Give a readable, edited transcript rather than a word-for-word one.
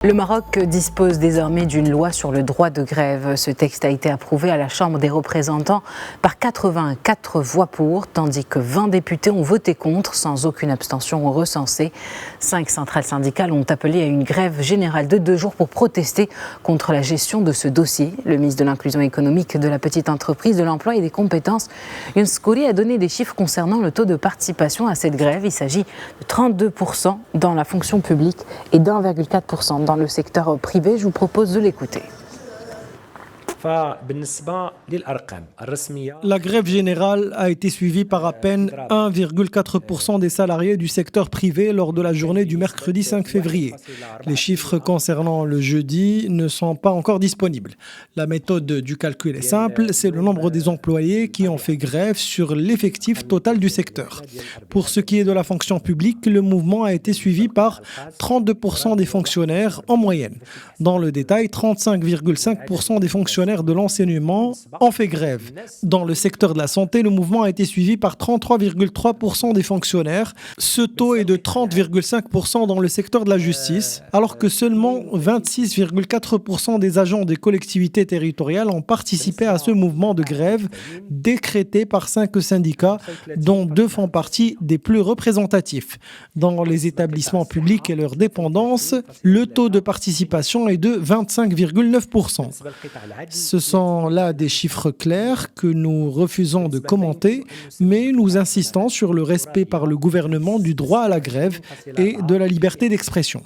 Le Maroc dispose désormais d'une loi sur le droit de grève. Ce texte a été approuvé à la Chambre des représentants par 84 voix pour, tandis que 20 députés ont voté contre, sans aucune abstention recensée. 5 centrales syndicales ont appelé à une grève générale de 2 jours pour protester contre la gestion de ce dossier. Le ministre de l'Inclusion économique, de la petite entreprise, de l'emploi et des compétences, Younes Skouri, a donné des chiffres concernant le taux de participation à cette grève. Il s'agit de 32% dans la fonction publique et d'1,4% dans le secteur privé. Je vous propose de l'écouter. La grève générale a été suivie par à peine 1,4% des salariés du secteur privé lors de la journée du mercredi 5 février. Les chiffres concernant le jeudi ne sont pas encore disponibles. La méthode du calcul est simple, c'est le nombre des employés qui ont fait grève sur l'effectif total du secteur. Pour ce qui est de la fonction publique, le mouvement a été suivi par 32% des fonctionnaires en moyenne. Dans le détail, 35,5% des fonctionnaires de l'enseignement ont fait grève. Dans le secteur de la santé, le mouvement a été suivi par 33,3% des fonctionnaires. Ce taux est de 30,5% dans le secteur de la justice, alors que seulement 26,4% des agents des collectivités territoriales ont participé à ce mouvement de grève décrété par 5 syndicats, dont 2 font partie des plus représentatifs. Dans les établissements publics et leurs dépendances, le taux de participation est de 25,9%. Ce sont là des chiffres clairs que nous refusons de commenter, mais nous insistons sur le respect par le gouvernement du droit à la grève et de la liberté d'expression.